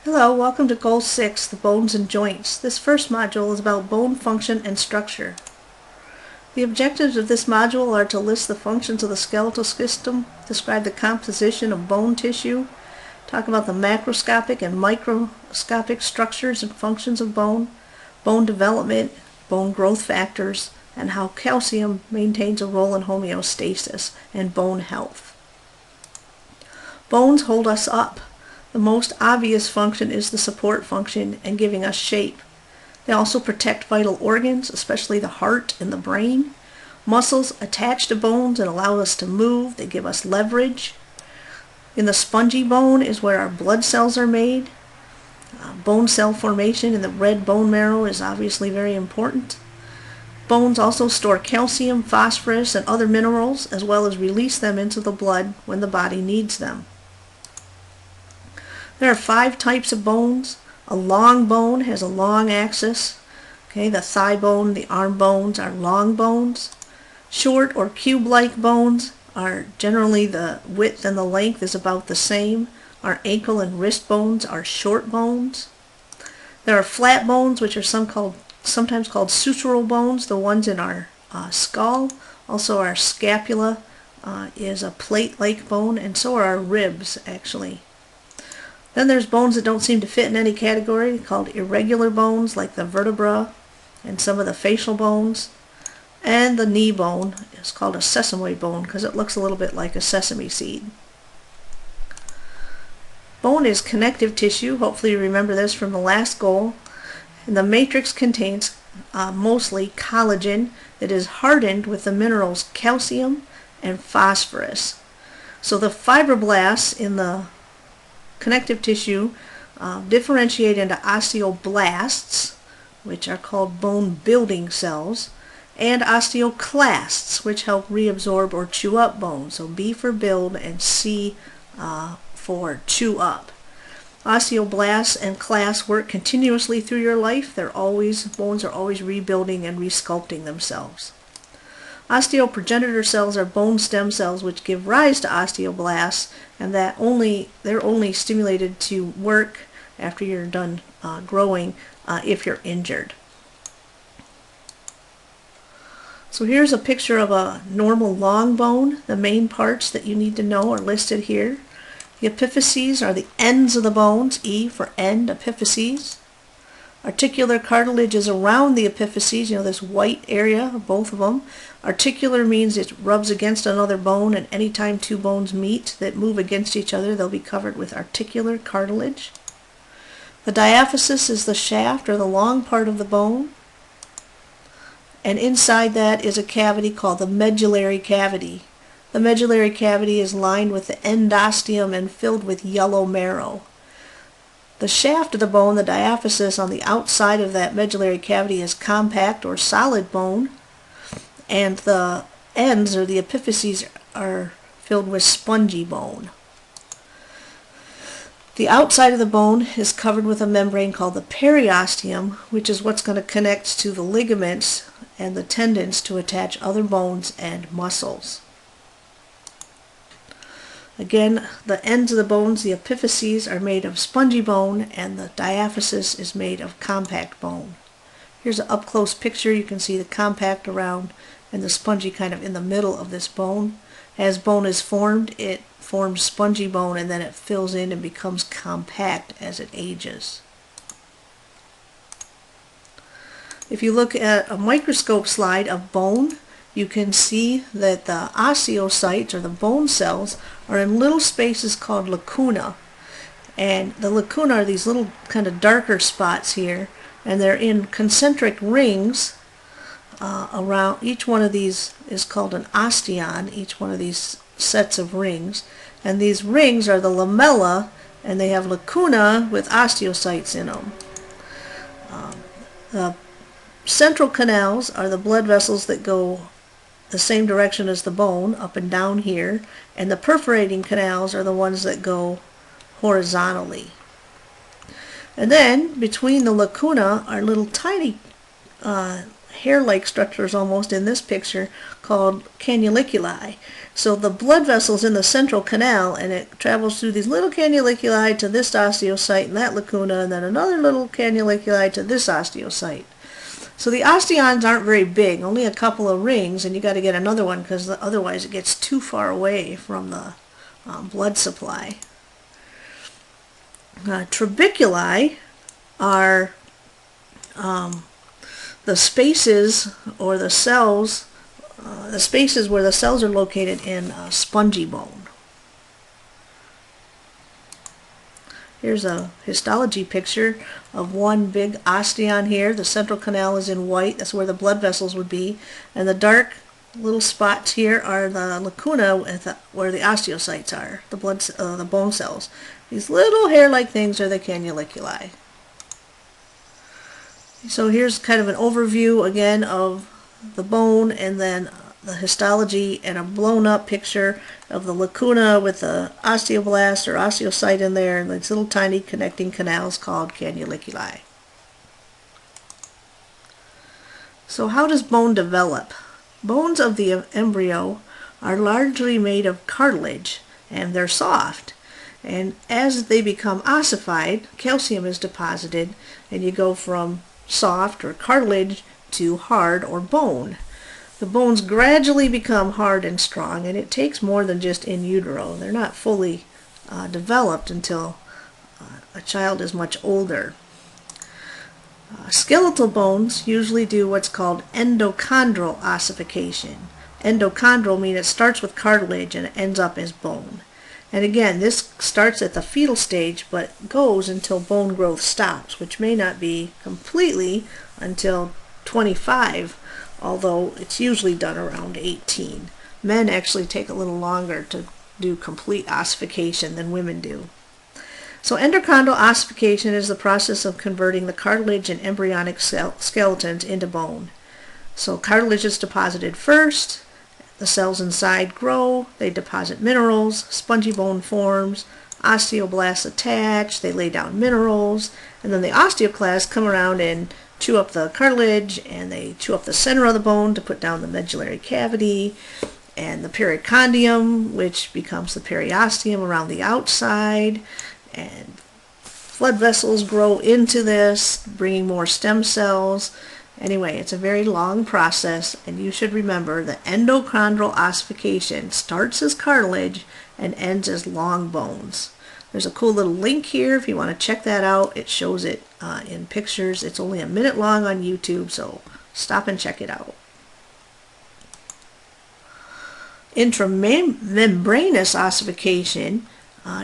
Hello, welcome to Goal 6, the bones and joints. This first module is about bone function and structure. The objectives of this module are to list the functions of the skeletal system, describe the composition of bone tissue, talk about the macroscopic and microscopic structures and functions of bone development, bone growth factors, and how calcium maintains a role in homeostasis and bone health. Bones hold us up. The most obvious function is the support function and giving us shape. They also protect vital organs, especially the heart and the brain. Muscles attach to bones and allow us to move. They give us leverage. In the spongy bone is where our blood cells are made. Bone cell formation in the red bone marrow is obviously very important. Bones also store calcium, phosphorus, and other minerals, as well as release them into the blood when the body needs them. There are 5 types of bones. A long bone has a long axis. The thigh bone, the arm bones are long bones. Short or cube-like bones are generally the width and the length is about the same. Our ankle and wrist bones are short bones. There are flat bones, which are sometimes called sutural bones, the ones in our skull. Also our scapula is a plate-like bone, and so are our ribs, actually. Then there's bones that don't seem to fit in any category, called irregular bones, like the vertebra and some of the facial bones. And the knee bone is called a sesamoid bone because it looks a little bit like a sesame seed. Bone is connective tissue. Hopefully you remember this from the last goal. And the matrix contains mostly collagen that is hardened with the minerals calcium and phosphorus. So the fibroblasts in the connective tissue differentiate into osteoblasts, which are called bone building cells, and osteoclasts, which help reabsorb or chew up bone. So B for build and C for chew up. Osteoblasts and clasts work continuously through your life. Bones are always rebuilding and resculpting themselves. Osteoprogenitor cells are bone stem cells which give rise to osteoblasts, and they're only stimulated to work after you're done growing if you're injured. So here's a picture of a normal long bone. The main parts that you need to know are listed here. The epiphyses are the ends of the bones, E for end, epiphyses. Articular cartilage is around the epiphyses, this white area, both of them. Articular means it rubs against another bone, and anytime 2 bones meet that move against each other, they'll be covered with articular cartilage. The diaphysis is the shaft or the long part of the bone. And inside that is a cavity called the medullary cavity. The medullary cavity is lined with the endosteum and filled with yellow marrow. The shaft of the bone, the diaphysis, on the outside of that medullary cavity is compact or solid bone, and the ends, or the epiphyses, are filled with spongy bone. The outside of the bone is covered with a membrane called the periosteum, which is what's going to connect to the ligaments and the tendons to attach other bones and muscles. Again, the ends of the bones, the epiphyses, are made of spongy bone, and the diaphysis is made of compact bone. Here's an up-close picture. You can see the compact around and the spongy kind of in the middle of this bone. As bone is formed, it forms spongy bone, and then it fills in and becomes compact as it ages. If you look at a microscope slide of bone, you can see that the osteocytes, or the bone cells, are in little spaces called lacuna. And the lacuna are these little kind of darker spots here, and they're in concentric rings around. Each one of these is called an osteon, each one of these sets of rings. And these rings are the lamella, and they have lacuna with osteocytes in them. The central canals are the blood vessels that go the same direction as the bone, up and down here, and the perforating canals are the ones that go horizontally. And then between the lacuna are little tiny hair-like structures almost in this picture called cannuliculi. So the blood vessel's in the central canal, and it travels through these little cannuliculi to this osteocyte and that lacuna, and then another little cannuliculi to this osteocyte. So the osteons aren't very big, only a couple of rings, and you got to get another one because otherwise it gets too far away from the blood supply. Trabeculi are the spaces or the cells, the spaces where the cells are located in spongy bone. Here's a histology picture of one big osteon here. The central canal is in white. That's where the blood vessels would be. And the dark little spots here are the lacuna where the osteocytes are, the bone cells. These little hair-like things are the cannuliculi. So here's kind of an overview again of the bone, and then the histology, and a blown up picture of the lacuna with the osteoblast or osteocyte in there, and these little tiny connecting canals called cannuliculi. So how does bone develop? Bones of the embryo are largely made of cartilage, and they're soft. And as they become ossified, calcium is deposited, and you go from soft or cartilage to hard or bone. The bones gradually become hard and strong, and it takes more than just in utero. They're not fully developed until a child is much older. Skeletal bones usually do what's called endochondral ossification. Endochondral means it starts with cartilage and it ends up as bone. And again, this starts at the fetal stage but goes until bone growth stops, which may not be completely until 25, although it's usually done around 18. Men actually take a little longer to do complete ossification than women do. So endochondral ossification is the process of converting the cartilage and embryonic skeletons into bone. So cartilage is deposited first, the cells inside grow, they deposit minerals, spongy bone forms, osteoblasts attach, they lay down minerals, and then the osteoclasts come around and chew up the cartilage, and they chew up the center of the bone to put down the medullary cavity, and the pericondium, which becomes the periosteum around the outside, and blood vessels grow into this, bringing more stem cells. Anyway, it's a very long process, and you should remember that endochondral ossification starts as cartilage and ends as long bones. There's a cool little link here if you want to check that out. It shows it in pictures. It's only a minute long on YouTube, so stop and check it out. Intramembranous ossification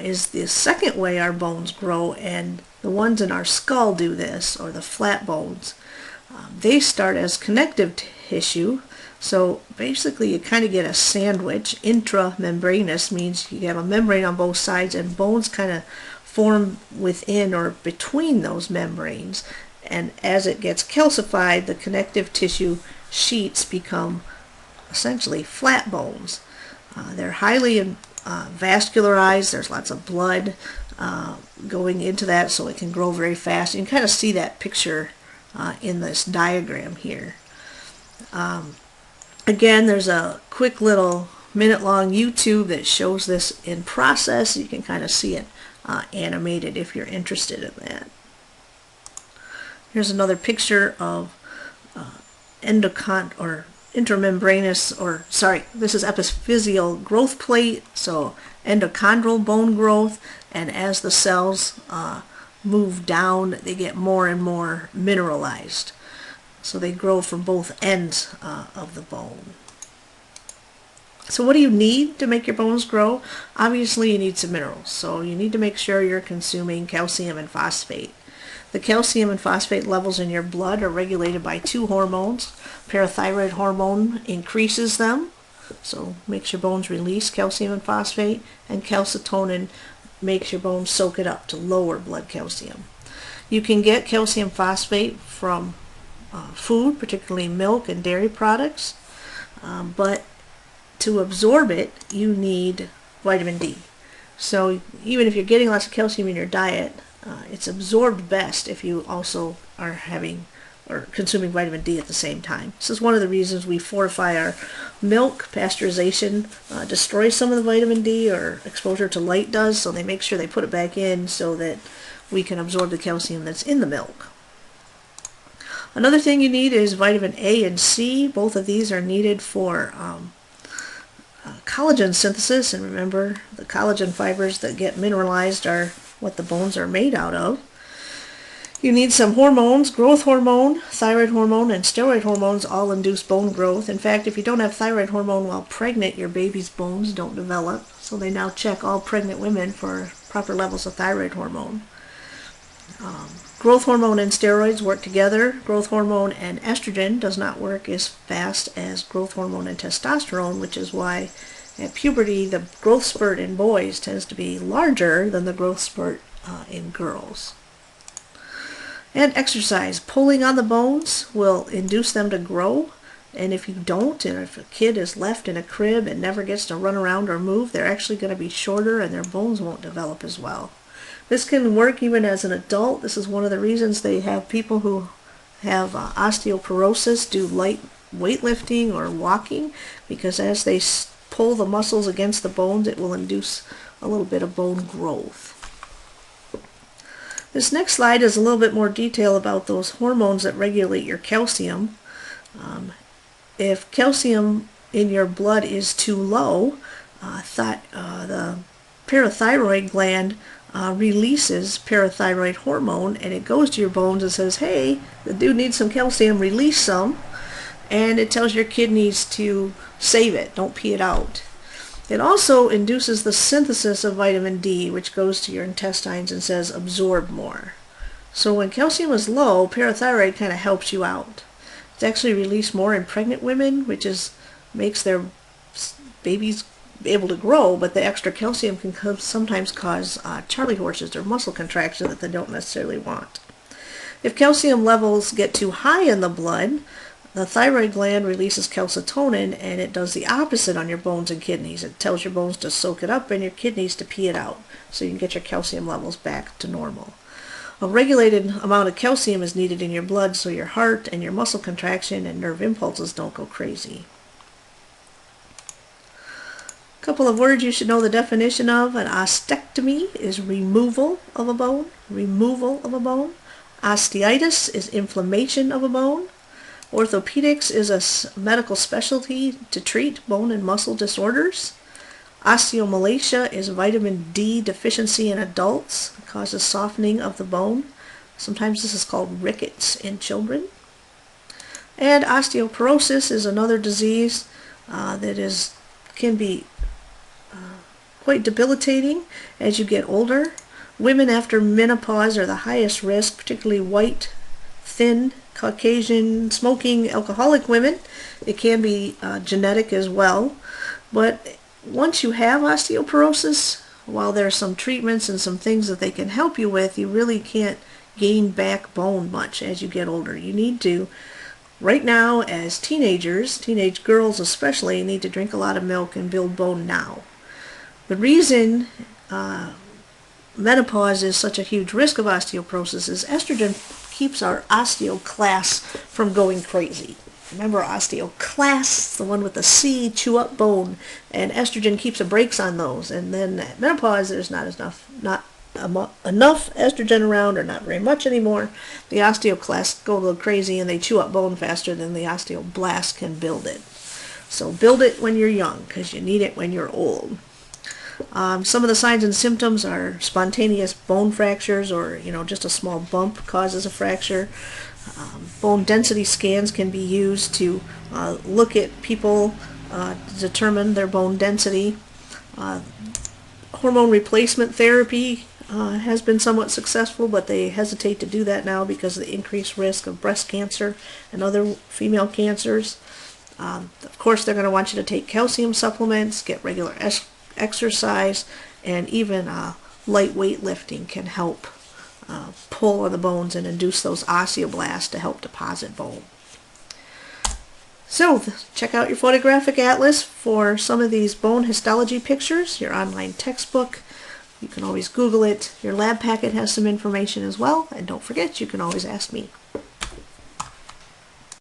is the second way our bones grow, and the ones in our skull do this, or the flat bones. They start as connective tissue, so basically you kind of get a sandwich. Intramembranous means you have a membrane on both sides, and bones kind of form within or between those membranes, and as it gets calcified, the connective tissue sheets become essentially flat bones. They're highly vascularized. There's lots of blood going into that, so it can grow very fast. You can kind of see that picture in this diagram here. Again, there's a quick little minute-long YouTube that shows this in process. You can kind of see it animated if you're interested in that. Here's another picture of intermembranous, or sorry, this is epiphyseal growth plate, so endochondral bone growth, and as the cells move down, they get more and more mineralized. So they grow from both ends of the bone. So what do you need to make your bones grow? Obviously you need some minerals, so you need to make sure you're consuming calcium and phosphate. The calcium and phosphate levels in your blood are regulated by two hormones. Parathyroid hormone increases them, so makes your bones release calcium and phosphate, and calcitonin makes your bones soak it up to lower blood calcium. You can get calcium phosphate from food, particularly milk and dairy products, but to absorb it you need vitamin D. So even if you're getting lots of calcium in your diet, it's absorbed best if you also are having or consuming vitamin D at the same time. This is one of the reasons we fortify our milk. Pasteurization destroys some of the vitamin D, or exposure to light does, so they make sure they put it back in so that we can absorb the calcium that's in the milk. Another thing you need is vitamin A and C. Both of these are needed for collagen synthesis, and remember, the collagen fibers that get mineralized are what the bones are made out of. You need some hormones. Growth hormone, thyroid hormone, and steroid hormones all induce bone growth. In fact, if you don't have thyroid hormone while pregnant, your baby's bones don't develop. So they now check all pregnant women for proper levels of thyroid hormone. Growth hormone and steroids work together. Growth hormone and estrogen does not work as fast as growth hormone and testosterone, which is why at puberty the growth spurt in boys tends to be larger than the growth spurt in girls. And exercise. Pulling on the bones will induce them to grow, and if you don't, and if a kid is left in a crib and never gets to run around or move, they're actually going to be shorter and their bones won't develop as well. This can work even as an adult. This is one of the reasons they have people who have osteoporosis do light weightlifting or walking, because as they pull the muscles against the bones, it will induce a little bit of bone growth. This next slide is a little bit more detail about those hormones that regulate your calcium. If calcium in your blood is too low, the parathyroid gland releases parathyroid hormone, and it goes to your bones and says, hey, the dude needs some calcium, release some, and it tells your kidneys to save it, don't pee it out. It also induces the synthesis of vitamin D, which goes to your intestines and says absorb more. So when calcium is low, parathyroid kind of helps you out. It's actually released more in pregnant women, which makes their babies able to grow, but the extra calcium can sometimes cause charley horses or muscle contraction that they don't necessarily want. If calcium levels get too high in the blood, the thyroid gland releases calcitonin, and it does the opposite on your bones and kidneys. It tells your bones to soak it up and your kidneys to pee it out, so you can get your calcium levels back to normal. A regulated amount of calcium is needed in your blood so your heart and your muscle contraction and nerve impulses don't go crazy. A couple of words you should know the definition of. An ostectomy is removal of a bone. Removal of a bone. Osteitis is inflammation of a bone. Orthopedics is a medical specialty to treat bone and muscle disorders. Osteomalacia is vitamin D deficiency in adults. It causes softening of the bone. Sometimes this is called rickets in children. And osteoporosis is another disease that can be quite debilitating as you get older. Women after menopause are the highest risk, particularly white, thin, Caucasian, smoking, alcoholic women. It can be genetic as well. But once you have osteoporosis, while there are some treatments and some things that they can help you with, you really can't gain back bone much as you get older. You need to, right now as teenagers, teenage girls especially, need to drink a lot of milk and build bone now. The reason menopause is such a huge risk of osteoporosis is estrogen keeps our osteoclasts from going crazy. Remember, osteoclasts, the one with the C, chew up bone, and estrogen keeps the brakes on those. And then at menopause, there's not enough estrogen around, or not very much anymore. The osteoclasts go a little crazy and they chew up bone faster than the osteoblast can build it. So build it when you're young, because you need it when you're old. Some of the signs and symptoms are spontaneous bone fractures, or just a small bump causes a fracture. Bone density scans can be used to look at people to determine their bone density. Hormone replacement therapy has been somewhat successful, but they hesitate to do that now because of the increased risk of breast cancer and other female cancers. Of course, they're going to want you to take calcium supplements, get regular exercise, and even light weightlifting can help pull on the bones and induce those osteoblasts to help deposit bone. So check out your photographic atlas for some of these bone histology pictures, your online textbook. You can always Google it. Your lab packet has some information as well, and don't forget, you can always ask me.